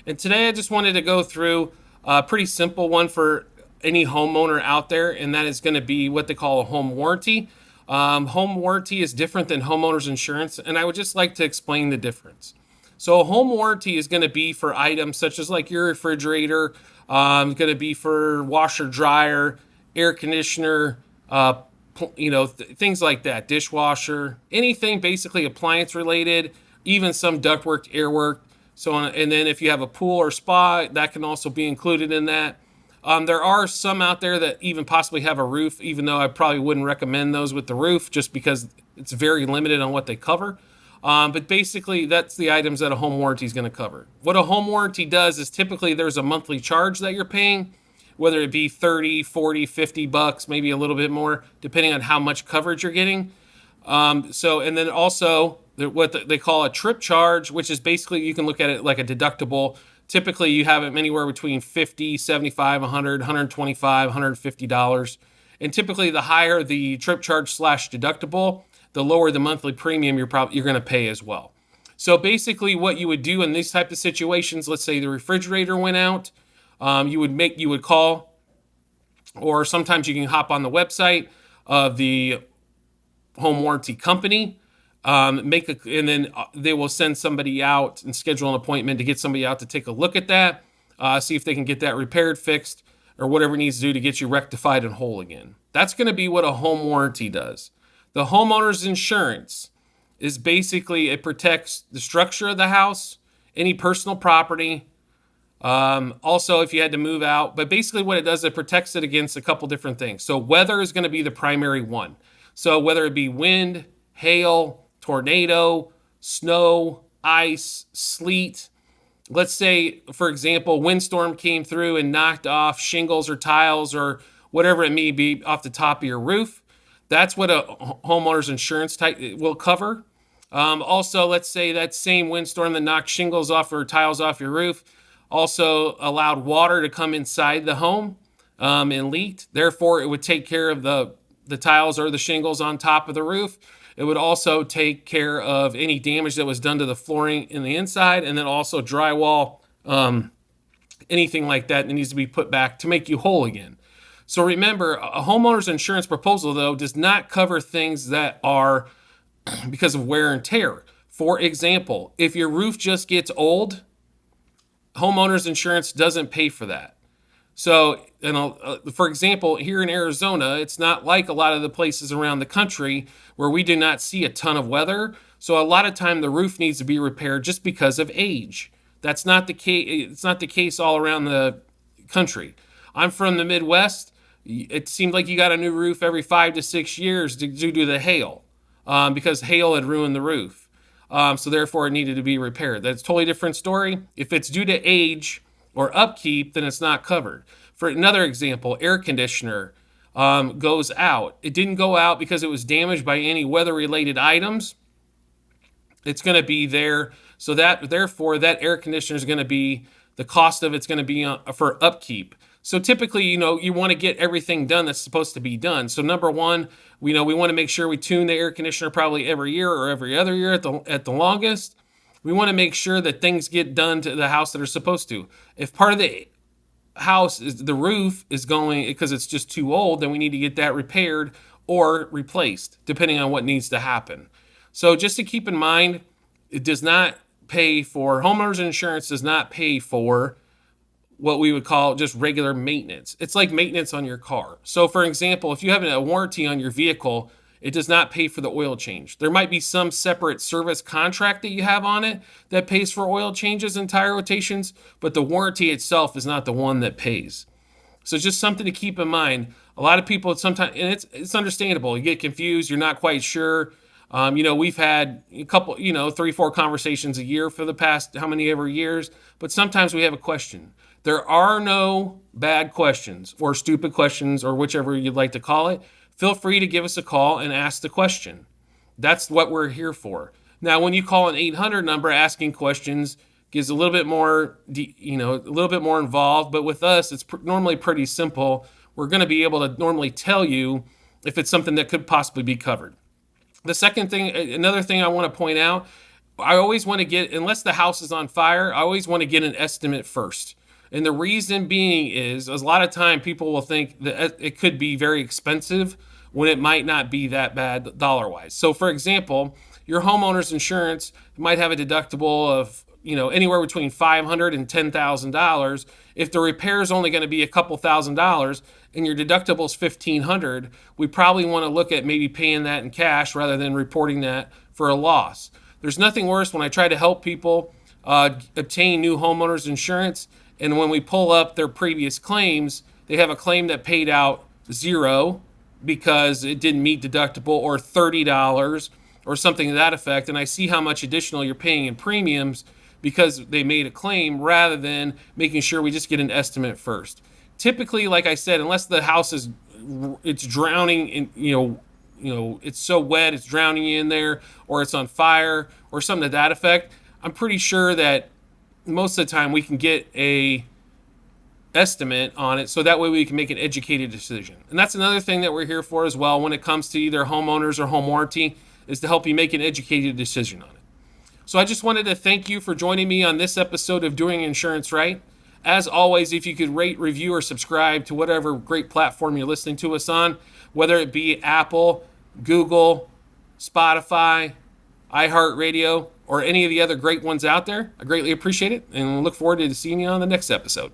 And today I just wanted to go through a pretty simple one for any homeowner out there, and that is going to be what they call a home warranty. Home warranty is different than homeowner's insurance, and I would just like to explain the difference. So, a home warranty is going to be for items such as like your refrigerator, going to be for washer, dryer, air conditioner, things like that, dishwasher, anything basically appliance related, even some ductwork, airwork. So, and then if you have a pool or spa, that can also be included in that. There are some out there that even possibly have a roof, even though I probably wouldn't recommend those with the roof just because it's very limited on what they cover. But basically, that's the items that a home warranty is going to cover. What a home warranty does is typically there's a monthly charge that you're paying, whether it be 30, 40, 50 bucks, maybe a little bit more, depending on how much coverage you're getting. And then also what they call a trip charge, which is basically you can look at it like a deductible. Typically, you have it anywhere between 50, 75, 100, 125, $150. And typically, the higher the trip charge slash deductible, the lower the monthly premium you're going to pay as well. So basically, what you would do in these type of situations, let's say the refrigerator went out, you would call, or sometimes you can hop on the website of the home warranty company, and then they will send somebody out and schedule an appointment to get somebody out to take a look at that, see if they can get that repaired, fixed, or whatever it needs to do to get you rectified and whole again. That's going to be what a home warranty does. The homeowner's insurance is basically, it protects the structure of the house, any personal property, also if you had to move out. But basically what it does, it protects it against a couple different things. So weather is going to be the primary one. So whether it be wind, hail, tornado, snow, ice, sleet. Let's say, for example, windstorm came through and knocked off shingles or tiles or whatever it may be off the top of your roof. That's what a homeowner's insurance type will cover. Also, let's say that same windstorm that knocked shingles off or tiles off your roof also allowed water to come inside the home and leaked. Therefore, it would take care of the tiles or the shingles on top of the roof. It would also take care of any damage that was done to the flooring in the inside, and then also drywall, anything like that needs to be put back to make you whole again. So remember, a homeowner's insurance proposal, though, does not cover things that are because of wear and tear. For example, if your roof just gets old, homeowner's insurance doesn't pay for that. So, for example, here in Arizona, it's not like a lot of the places around the country where we do not see a ton of weather. So a lot of time the roof needs to be repaired just because of age. That's not the case. It's not the case all around the country. I'm from the Midwest. It seemed like you got a new roof every 5 to 6 years due to the hail, because hail had ruined the roof. So therefore, it needed to be repaired. That's a totally different story. If it's due to age or upkeep, then it's not covered. For another example, air conditioner goes out. It didn't go out because it was damaged by any weather-related items. It's going to be there. So that therefore, that air conditioner is going to be, the cost of it's going to be for upkeep. So typically, you want to get everything done that's supposed to be done. So number one, we want to make sure we tune the air conditioner probably every year or every other year at the longest. We want to make sure that things get done to the house that are supposed to. If part of the house the roof is going because it's just too old, then we need to get that repaired or replaced, depending on what needs to happen. So just to keep in mind, it does not pay for, homeowners insurance does not pay for what we would call just regular maintenance. It's like maintenance on your car. So for example, if you have a warranty on your vehicle, it does not pay for the oil change. There might be some separate service contract that you have on it that pays for oil changes and tire rotations, but the warranty itself is not the one that pays. So just something to keep in mind. A lot of people sometimes, and it's understandable, you get confused, you're not quite sure. We've had a couple, 3-4 conversations a year for the past how many ever years, but sometimes we have a question. There are no bad questions or stupid questions or whichever you'd like to call it. Feel free to give us a call and ask the question. That's what we're here for. Now, when you call an 800 number asking questions, gets a little bit more, a little bit more involved. But with us, it's normally pretty simple. We're going to be able to normally tell you if it's something that could possibly be covered. Another thing I want to point out, I always want to get, unless the house is on fire, I always want to get an estimate first. And the reason being is a lot of time people will think that it could be very expensive when it might not be that bad dollar wise. So for example, your homeowner's insurance might have a deductible of, anywhere between $500 and $10,000. If the repair is only going to be a couple $1,000 and your deductible is $1,500, we probably want to look at maybe paying that in cash rather than reporting that for a loss. There's nothing worse when I try to help people obtain new homeowners insurance, and when we pull up their previous claims, they have a claim that paid out zero because it didn't meet deductible, or $30 or something to that effect, and I see how much additional you're paying in premiums because they made a claim, rather than making sure we just get an estimate first. Typically, like I said, unless the house it's drowning in, it's so wet it's drowning you in there, or it's on fire or something to that effect, I'm pretty sure that most of the time we can get a estimate on it, so that way we can make an educated decision. And that's another thing that we're here for as well when it comes to either homeowners or home warranty, is to help you make an educated decision on it. So I just wanted to thank you for joining me on this episode of Doing Insurance Right. As always, if you could rate, review, or subscribe to whatever great platform you're listening to us on, whether it be Apple, Google, Spotify, iHeartRadio, or any of the other great ones out there, I greatly appreciate it and look forward to seeing you on the next episode.